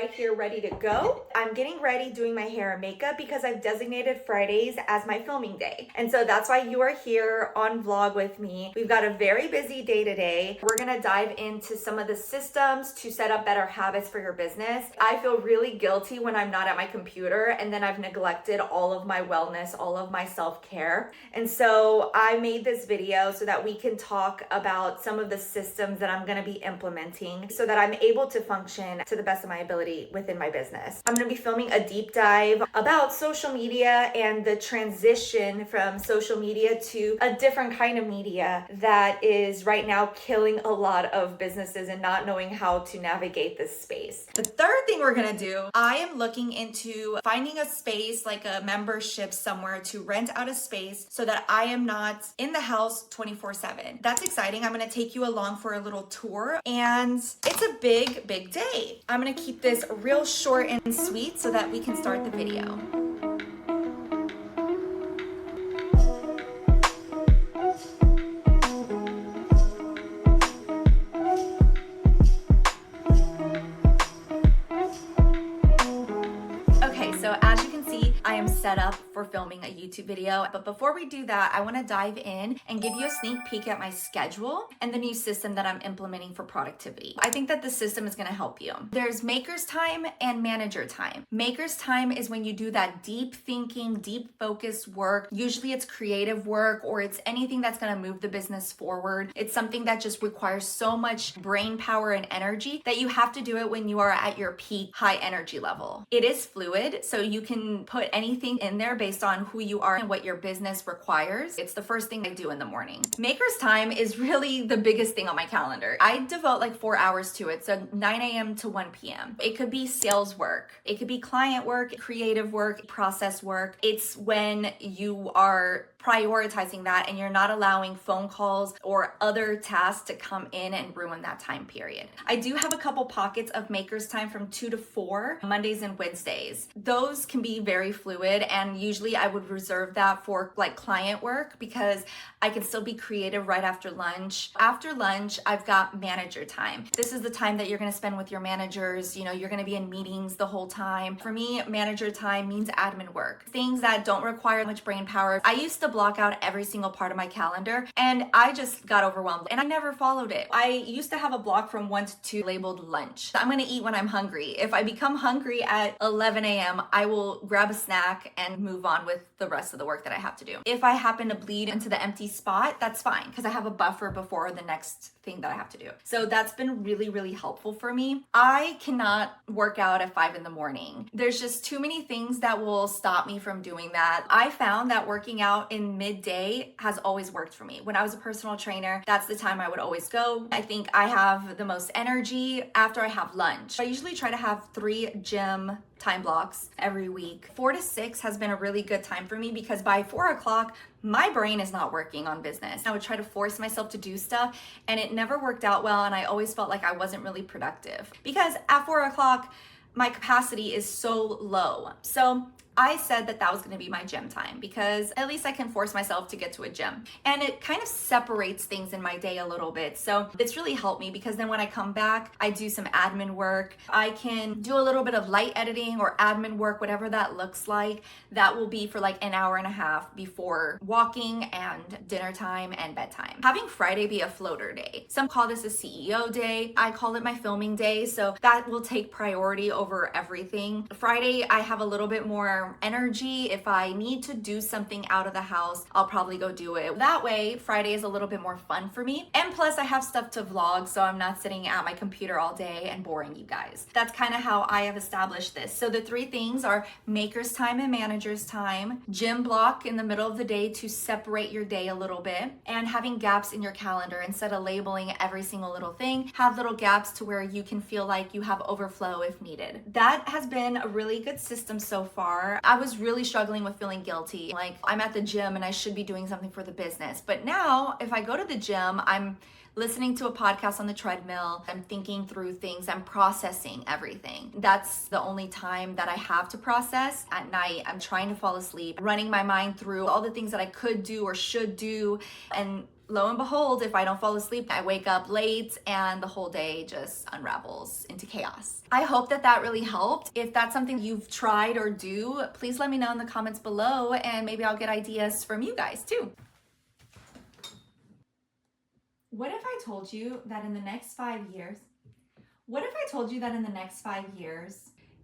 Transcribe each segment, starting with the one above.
right here ready to go. I'm getting ready doing my hair and makeup because I've designated Fridays as my filming day. And so that's why you are here on vlog with me. We've got a very busy day today. We're gonna dive into some of the systems to set up better habits for your business. I feel really guilty when I'm not at my computer and then I've neglected all of my wellness, all of my self-care. And so I made this video so that we can talk about some of the systems that I'm gonna be implementing so that I'm able to function to the best of my ability within my business. I'm gonna be filming a deep dive about social media and the transition from social media to a different kind of media that is right now killing a lot of businesses and not knowing how to navigate this space. The third thing we're gonna do, I am looking into finding a space like a membership somewhere to rent out a space so that I am not in the house 24/7. That's exciting. I'm gonna take you along for a little tour and it's a big day. I'm gonna keep this real short and sweet so that we can start the video. So as you can see, I am set up for filming a YouTube video. But before we do that, I want to dive in and give you a sneak peek at my schedule and the new system that I'm implementing for productivity. I think that the system is going to help you. There's maker's time and manager time. Maker's time is when you do that deep thinking, deep focused work. Usually it's creative work or it's anything that's going to move the business forward. It's something that just requires so much brain power and energy that you have to do it when you are at your peak high energy level. It is fluid, so you can put anything in there based on who you are and what your business requires. It's the first thing I do in the morning. Maker's time is really the biggest thing on my calendar. I devote like 4 hours to it, so 9 a.m. to 1 p.m. It could be sales work, it could be client work, creative work, process work. It's when you are prioritizing that and you're not allowing phone calls or other tasks to come in and ruin that time period. I do have a couple pockets of maker's time from 2 to 4, Mondays and Wednesdays. Those can be very fluid and usually I would reserve that for like client work because I can still be creative right after lunch. After lunch, I've got manager time. This is the time that you're gonna spend with your managers. You know, you're gonna be in meetings the whole time. For me, manager time means admin work. Things that don't require much brain power. I used to block out every single part of my calendar and I just got overwhelmed and I never followed it. I used to have a block from 1 to 2 labeled lunch. I'm gonna eat when I'm hungry. If I become hungry at 11 a.m., I will grab a snack and move on with the rest of the work that I have to do. If I happen to bleed into the empty spot, that's fine because I have a buffer before the next thing that I have to do. So that's been really helpful for me. I cannot work out at 5 in the morning. There's just too many things that will stop me from doing that. I found that working out in midday has always worked for me. When I was a personal trainer, that's the time I would always go. I think I have the most energy after I have lunch. I usually try to have 3 gym time blocks every week. 4 to 6 has been a really good time for me because by 4 o'clock, my brain is not working on business. I would try to force myself to do stuff and it never worked out well and I always felt like I wasn't really productive because at 4 o'clock, my capacity is so low. So I said that that was gonna be my gym time because at least I can force myself to get to a gym. And it kind of separates things in my day a little bit. So it's really helped me because then when I come back, I do some admin work. I can do a little bit of light editing or admin work, whatever that looks like. That will be for like an hour and a half before walking and dinner time and bedtime. Having Friday be a floater day. Some call this a CEO day. I call it my filming day. So that will take priority over everything. Friday, I have a little bit more energy. If I need to do something out of the house, I'll probably go do it. That way, Friday is a little bit more fun for me. And plus I have stuff to vlog, so I'm not sitting at my computer all day and boring you guys. That's kind of how I have established this. So the 3 things are maker's time and manager's time, gym block in the middle of the day to separate your day a little bit, and having gaps in your calendar. Instead of labeling every single little thing, have little gaps to where you can feel like you have overflow if needed. That has been a really good system so far. I was really struggling with feeling guilty. Like I'm at the gym and I should be doing something for the business. But now if I go to the gym, I'm listening to a podcast on the treadmill, I'm thinking through things, I'm processing everything. That's the only time that I have to process. At night, I'm trying to fall asleep, running my mind through all the things that I could do or should do and lo and behold, if I don't fall asleep, I wake up late and the whole day just unravels into chaos. I hope that that really helped. If that's something you've tried or do, please let me know in the comments below, and maybe I'll get ideas from you guys too. What if I told you that in the next 5 years,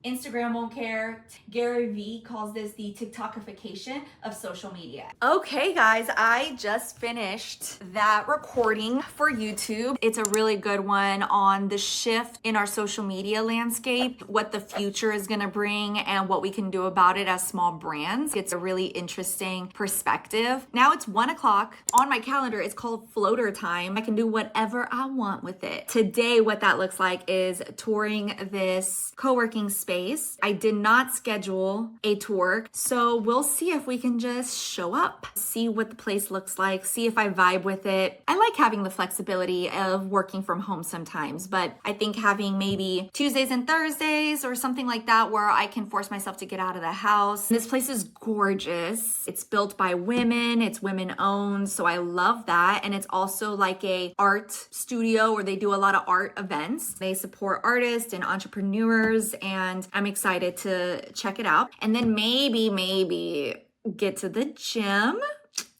Instagram won't care? Gary Vee calls this the TikTokification of social media. Okay guys, I just finished that recording for YouTube. It's a really good one on the shift in our social media landscape, what the future is gonna bring and what we can do about it as small brands. It's a really interesting perspective. Now it's 1 o'clock. On my calendar, it's called floater time. I can do whatever I want with it. Today, what that looks like is touring this co-working space. I did not schedule a tour, so we'll see if we can just show up, see what the place looks like, see if I vibe with it. I like having the flexibility of working from home sometimes, but I think having maybe Tuesdays and Thursdays or something like that where I can force myself to get out of the house. This place is gorgeous. It's built by women, it's women owned, so I love that. And it's also like a art studio where they do a lot of art events. They support artists and entrepreneurs, and I'm excited to check it out. And then maybe get to the gym.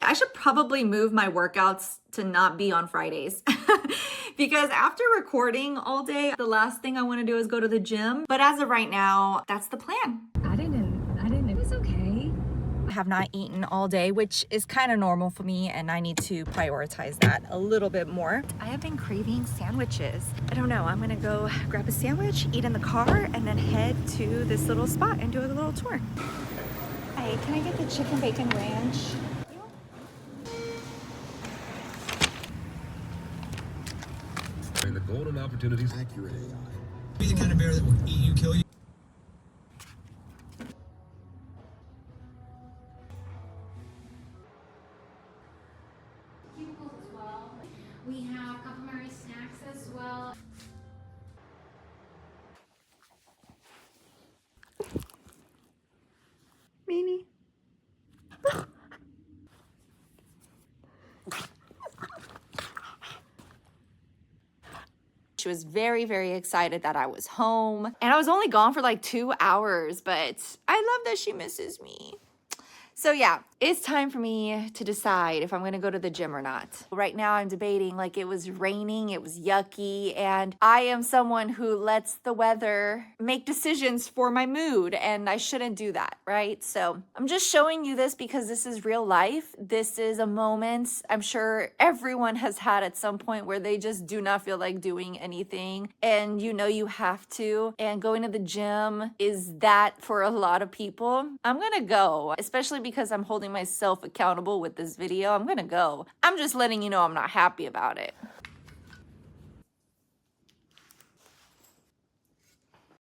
I should probably move my workouts to not be on Fridays because after recording all day, the last thing I want to do is go to the gym. But as of right now, that's the plan. It was okay. I have not eaten all day, which is kind of normal for me, and I need to prioritize that a little bit more. I have been craving sandwiches. I don't know, I'm gonna go grab a sandwich, eat in the car, and then head to this little spot and do a little tour. Hey, can I get the chicken bacon ranch? The golden opportunities. Accurate AI. Be the kind of bear that will eat you, kill you. Cubicles as well. We have complimentary snacks as well. Mimi. She was very, very excited that I was home. And I was only gone for like 2 hours, but I love that she misses me. So yeah, it's time for me to decide if I'm gonna go to the gym or not. Right now I'm debating, like, it was raining, it was yucky, and I am someone who lets the weather make decisions for my mood, and I shouldn't do that, right? So I'm just showing you this because this is real life. This is a moment I'm sure everyone has had at some point where they just do not feel like doing anything, and you know you have to, and going to the gym is that for a lot of people. I'm gonna go, especially because I'm holding myself accountable with this video. I'm gonna go. I'm just letting you know I'm not happy about it.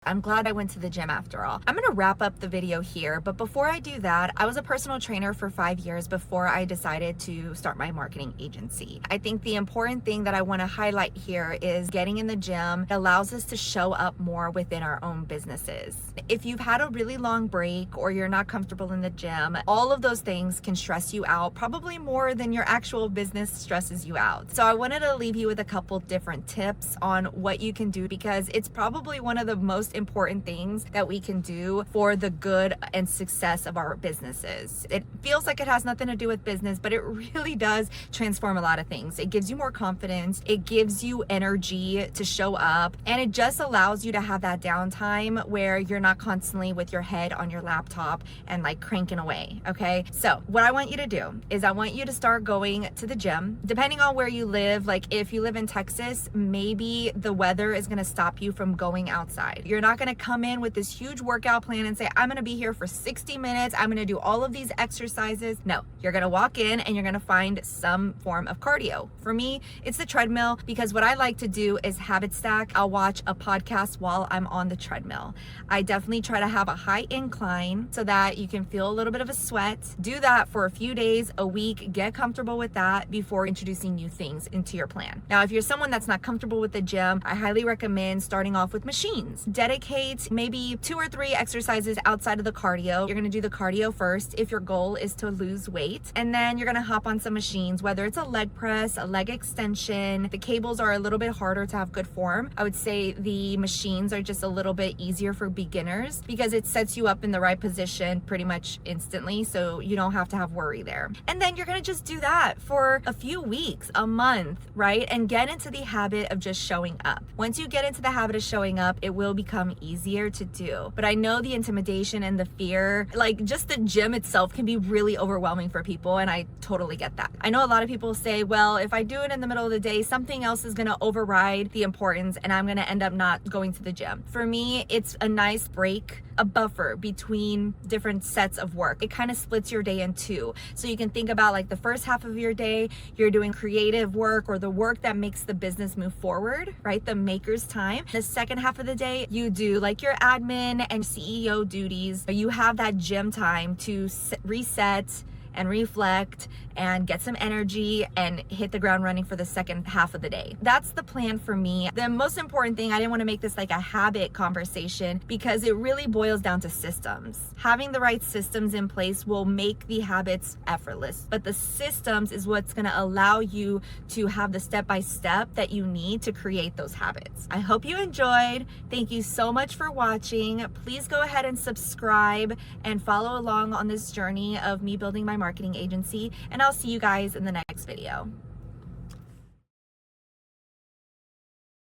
I'm glad I went to the gym after all. I'm gonna wrap up the video here, but before I do that, I was a personal trainer for 5 years before I decided to start my marketing agency. I think the important thing that I wanna highlight here is getting in the gym allows us to show up more within our own businesses. If you've had a really long break or you're not comfortable in the gym, all of those things can stress you out, probably more than your actual business stresses you out. So I wanted to leave you with a couple different tips on what you can do, because it's probably one of the most important things that we can do for the good and success of our businesses. It feels like it has nothing to do with business, but it really does transform a lot of things. It gives you more confidence, it gives you energy to show up, and it just allows you to have that downtime where you're not constantly with your head on your laptop and like cranking away, okay? So what I want you to do is I want you to start going to the gym. Depending on where you live, like if you live in Texas, maybe the weather is gonna stop you from going outside. You're not gonna come in with this huge workout plan and say, I'm gonna be here for 60 minutes, I'm gonna do all of these exercises. No, you're gonna walk in and you're gonna find some form of cardio. For me, it's the treadmill, because what I like to do is habit stack. I'll watch a podcast while I'm on the treadmill. I definitely try to have a high incline so that you can feel a little bit of a sweat. Do that for a few days, a week, get comfortable with that before introducing new things into your plan. Now, if you're someone that's not comfortable with the gym, I highly recommend starting off with machines. Dedicate dedicate maybe 2 or 3 exercises outside of the cardio. You're gonna do the cardio first if your goal is to lose weight, and then you're gonna hop on some machines, whether it's a leg press, a leg extension. The cables are a little bit harder to have good form. I would say the machines are just a little bit easier for beginners because it sets you up in the right position pretty much instantly, so you don't have to have worry there. And then you're gonna just do that for a few weeks, a month, right? And get into the habit of just showing up. Once you get into the habit of showing up, it will become easier to do. But I know the intimidation and the fear, like just the gym itself can be really overwhelming for people, and I totally get that. I know a lot of people say, well, if I do it in the middle of the day, something else is gonna override the importance and I'm gonna end up not going to the gym. For me, it's a nice break, a buffer between different sets of work. It kind of splits your day in two. So you can think about like the first half of your day, you're doing creative work or the work that makes the business move forward, right? The maker's time. The second half of the day, you do like your admin and CEO duties. You have that gym time to reset and reflect and get some energy and hit the ground running for the second half of the day. That's the plan for me. The most important thing, I didn't want to make this like a habit conversation because it really boils down to systems. Having the right systems in place will make the habits effortless, but the systems is what's going to allow you to have the step-by-step that you need to create those habits. I hope you enjoyed. Thank you so much for watching. Please go ahead and subscribe and follow along on this journey of me building my marketing agency, and I'll see you guys in the next video.